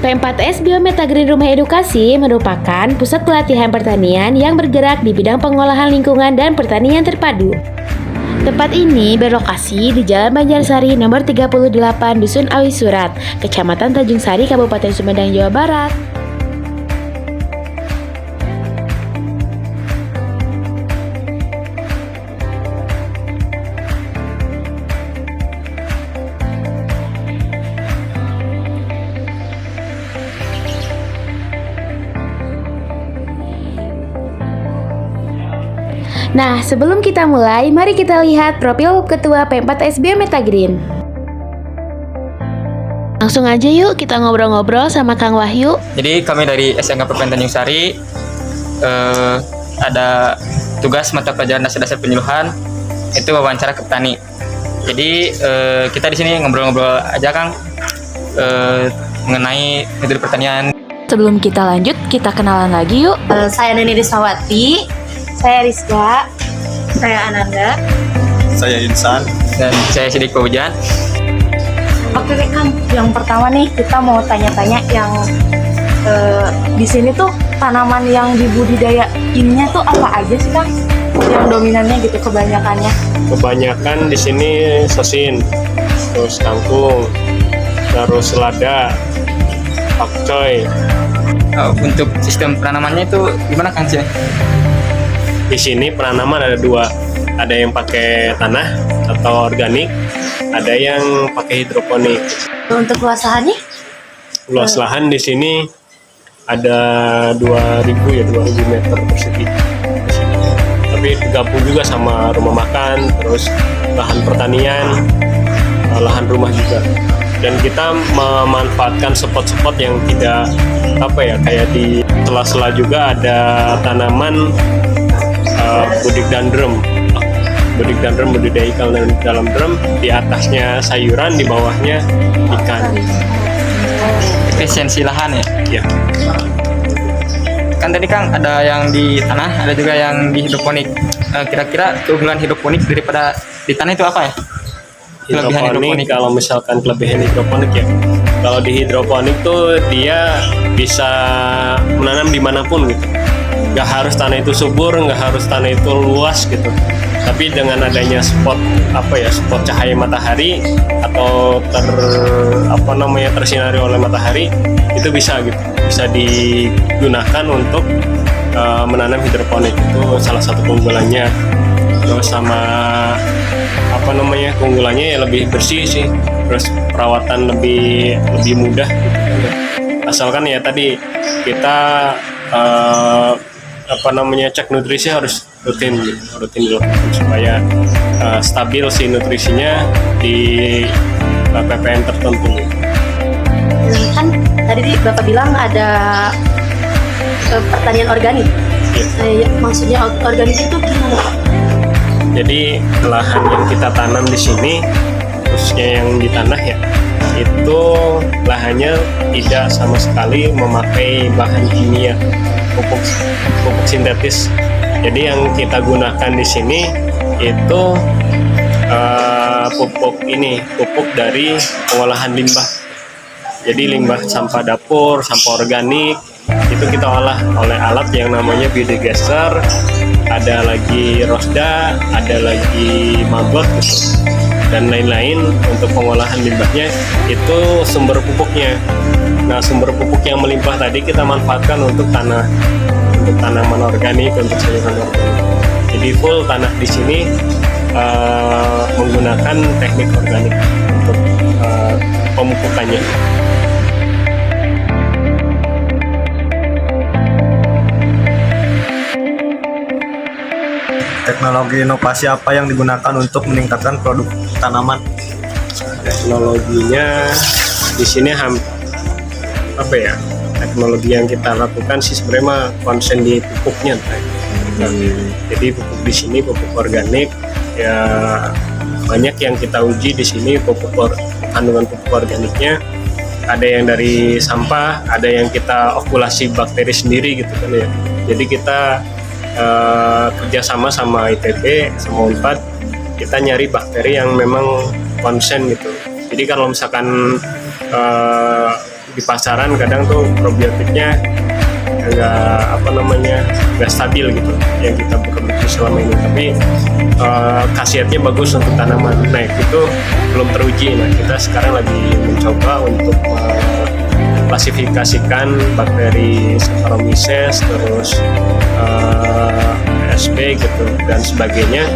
P4S Biometa Green Rumah Edukasi merupakan pusat pelatihan pertanian yang bergerak di bidang pengolahan lingkungan dan pertanian terpadu. Tempat ini berlokasi di Jalan Banjarsari nomor 38 Dusun Awi Surat, Kecamatan Tanjung Sari, Kabupaten Sumedang, Jawa Barat. Nah, sebelum kita mulai, mari kita lihat profil Ketua P4S Biometa Green. Langsung aja yuk kita ngobrol-ngobrol sama Kang Wahyu. Jadi kami dari SMK PPN Tanjung Sari ada tugas mata pelajaran dasar-dasar penyuluhan, itu wawancara ke petani. Jadi kita di sini ngobrol-ngobrol aja Kang mengenai metode pertanian. Sebelum kita lanjut, kita kenalan lagi yuk. Saya Neni Risawati. Saya Rizka. Saya Ananda. Saya Insan. Dan saya Sidik Paujan. Oke Kang, yang pertama nih kita mau tanya-tanya yang di sini tuh tanaman yang dibudidayainnya tuh apa aja sih Kang? Yang dominannya gitu kebanyakannya? Kebanyakan di sini sosin, terus kangkung, terus lada, pakcoy. Untuk sistem penanamannya itu gimana Kang Cia? Di sini penanaman ada dua, ada yang pakai tanah atau organik, ada yang pakai hidroponik. Untuk luas lahannya? Luas lahan di sini ada 2000 meter persegi. Tapi tergabung juga sama rumah makan, terus lahan pertanian, lahan rumah juga. Dan kita memanfaatkan spot-spot yang tidak kayak di sela-sela juga ada tanaman budik dan drum budidaya ikan dalam drum, di atasnya sayuran, di bawahnya ikan. Efisiensi lahan ya? Ya. Kan tadi Kang ada yang di tanah, ada juga yang di hidroponik. Kira-kira keunggulan hidroponik daripada di tanah itu apa ya? Hidroponik, kalau misalkan kelebihan hidroponik ya, kalau di hidroponik tuh dia bisa menanam dimanapun gitu. Nggak harus tanah itu subur, nggak harus tanah itu luas gitu. Tapi dengan adanya spot cahaya matahari atau tersinari oleh matahari, itu bisa digunakan untuk menanam hidroponik. Itu salah satu keunggulannya. Terus sama keunggulannya ya lebih bersih sih, terus perawatan lebih mudah gitu. Asalkan ya tadi kita cek nutrisi harus rutin dilakukan supaya stabil si nutrisinya di ppm tertentu. Kan tadi Bapak bilang ada pertanian organik. Ya. Maksudnya organik itu gimana Pak? Jadi lahan yang kita tanam di sini, khususnya yang di tanah ya, itu lahannya tidak sama sekali memakai bahan kimia, pupuk sintetis. Jadi yang kita gunakan di sini itu pupuk dari pengolahan limbah. Jadi limbah sampah dapur, sampah organik itu kita olah oleh alat yang namanya biodigester. Ada lagi rosda, ada lagi maggot gitu, dan lain-lain. Untuk pengolahan limbahnya itu sumber pupuknya. Nah, sumber pupuk yang melimpah tadi kita manfaatkan untuk tanaman organik, untuk sayuran organik. Jadi full tanah di sini menggunakan teknik organik untuk pemupukannya. Teknologi inovasi apa yang digunakan untuk meningkatkan produk tanaman? Teknologinya di sini teknologi yang kita lakukan sih sebenarnya konsen di pupuknya. Jadi pupuk di sini pupuk organik ya, banyak yang kita uji di sini kandungan pupuk organiknya. Ada yang dari sampah, ada yang kita okulasi bakteri sendiri gitu kan ya. Jadi kita kerjasama sama ITB, sama UNPAD, kita nyari bakteri yang memang konsen gitu. Jadi kalau misalkan di pasaran kadang tuh probiotiknya nggak stabil gitu yang kita produksi selama ini, tapi khasiatnya bagus untuk tanaman. Nah itu belum teruji. Nah kita sekarang lagi mencoba untuk klasifikasikan bakteri Saccharomyces, terus SB gitu dan sebagainya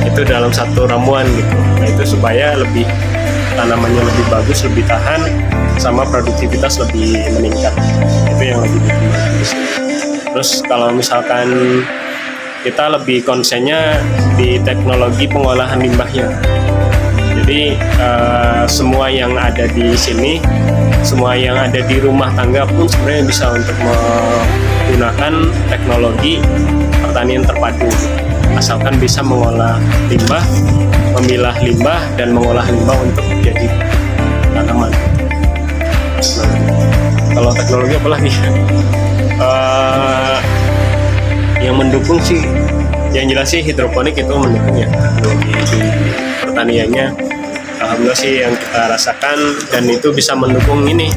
itu dalam satu ramuan gitu. Nah itu supaya lebih tanamannya lebih bagus, lebih tahan, sama produktivitas lebih meningkat. Itu yang lagi dikembangkan di sini. Terus kalau misalkan kita lebih konsennya di teknologi pengolahan limbahnya. Jadi semua yang ada di sini, semua yang ada di rumah tangga pun sebenarnya bisa untuk menggunakan teknologi pertanian terpadu, asalkan bisa mengolah limbah, memilah limbah, dan mengolah limbah untuk jadi tanaman. Nah, kalau teknologi apa lagi? Yang mendukung sih, yang jelas sih hidroponik itu mendukung ya di pertaniannya. Alhamdulillah sih yang kita rasakan, dan itu bisa mendukung ini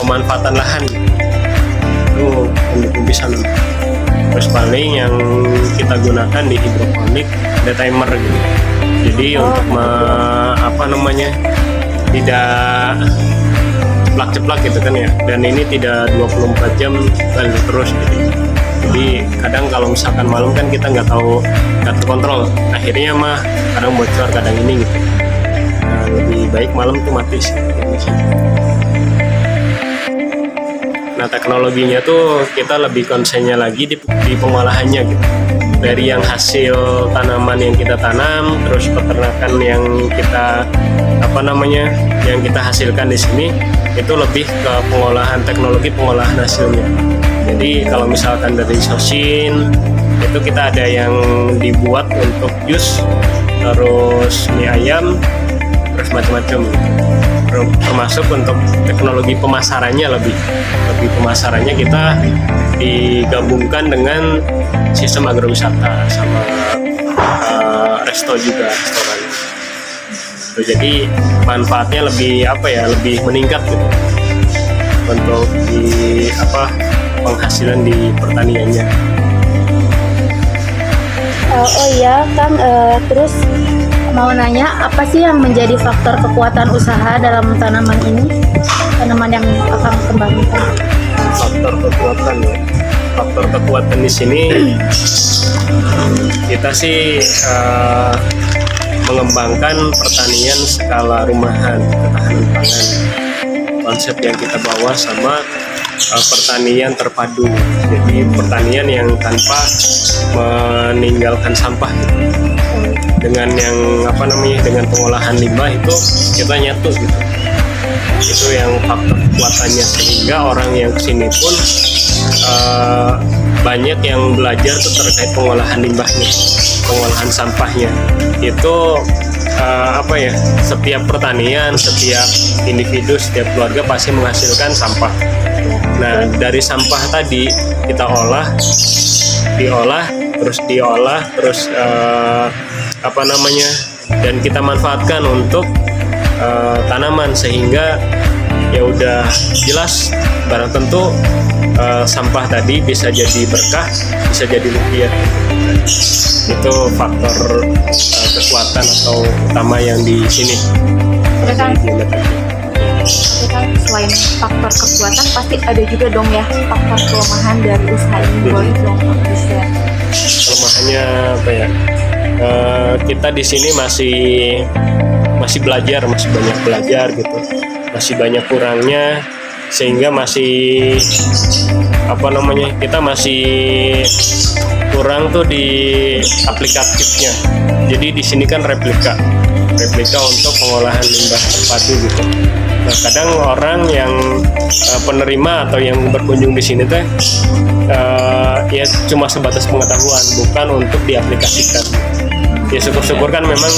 pemanfaatan lahan itu mendukung bisa. Terus paling yang kita gunakan di hidroponik ada timer gitu. Jadi untuk tidak ceplak-ceplak gitu kan ya. Dan ini tidak 24 jam balik terus gitu. Jadi kadang kalau misalkan malam kan kita nggak terkontrol. Akhirnya kadang bocor, kadang ini gitu. Nah, lebih baik malam tuh mati sih. Nah teknologinya tuh kita lebih konsennya lagi di pengolahannya gitu. Dari yang hasil tanaman yang kita tanam, terus peternakan yang kita yang kita hasilkan di sini, itu lebih ke teknologi pengolahan hasilnya. Jadi kalau misalkan dari sosin itu kita ada yang dibuat untuk jus, terus mie ayam, terus macam-macam. Termasuk untuk teknologi pemasarannya lebih pemasarannya kita digabungkan dengan sistem agrowisata sama restoran. Jadi manfaatnya lebih meningkat gitu untuk penghasilan di pertaniannya. Oh iya Kang, terus mau nanya, apa sih yang menjadi faktor kekuatan usaha dalam tanaman ini? Tanaman yang akan kembangkan. Faktor kekuatan di sini kita sih mengembangkan pertanian skala rumahan, ketahanan pangan. Konsep yang kita bawa sama pertanian terpadu. Jadi pertanian yang tanpa meninggalkan sampah gitu. Dengan dengan pengolahan limbah itu kita nyatu gitu. Itu yang faktor kekuatannya, sehingga orang yang kesini pun banyak yang belajar tuh terkait pengolahan limbahnya, pengolahan sampahnya. Itu setiap pertanian, setiap individu, setiap keluarga pasti menghasilkan sampah. Nah dari sampah tadi kita diolah terus dan kita manfaatkan untuk tanaman, sehingga ya udah jelas barang tentu sampah tadi bisa jadi berkah, bisa jadi rupiah. Itu faktor kekuatan atau utama yang di sini. Selain faktor kekuatan pasti ada juga dong ya faktor kelemahan dari usaha ini. Boleh dong bisa. Kelemahannya kita di sini masih belajar, masih banyak belajar gitu, masih banyak kurangnya, sehingga kita masih kurang tuh di aplikatifnya. Jadi di sini kan replika untuk pengolahan limbah terpadu gitu. Nah kadang orang yang penerima atau yang berkunjung di sini ya cuma sebatas pengetahuan, bukan untuk diaplikasikan. Ya syukur-syukur kan memang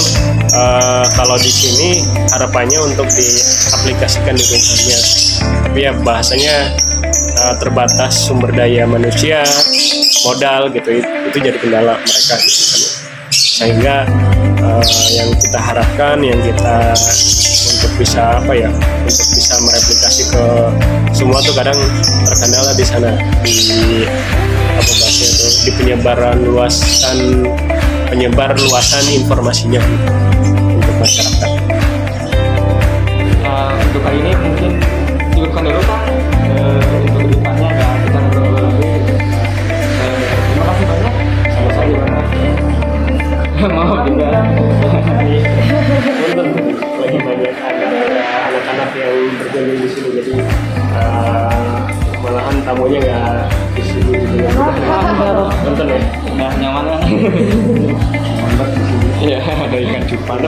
kalau di sini harapannya untuk diaplikasikan di rumahnya, tapi ya bahasanya terbatas sumber daya manusia, modal gitu, itu jadi kendala mereka gitu kan. Sehingga yang kita harapkan, yang kita untuk bisa apa ya, untuk bisa mereplikasi ke semua tuh kadang terkendala di sana, di apa bahasanya itu, di penyebar luasan informasinya untuk masyarakat. Untuk kali ini mungkin cukupkan dulu Kang. Untuk kedepannya ya kita ngobrol lagi. Terima kasih banyak. Sama-sama. Maaf juga. Lagi banyak anak-anak yang bergabung di sini, jadi malahan tamunya nggak di sini juga. Nonton ya? Nah, nyaman kan? Mantap di sini. Iya, ada ikan cupang.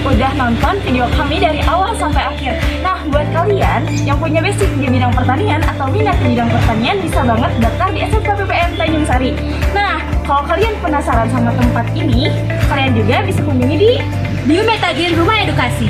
Udah nonton video kami dari awal sampai akhir. Nah, buat kalian yang punya basic di bidang pertanian atau minat di bidang pertanian, bisa banget daftar di SMK PPN Tanjung Sari. Nah, kalau kalian penasaran sama tempat ini, kalian juga bisa kunjungi di Biometa Green Rumah Edukasi.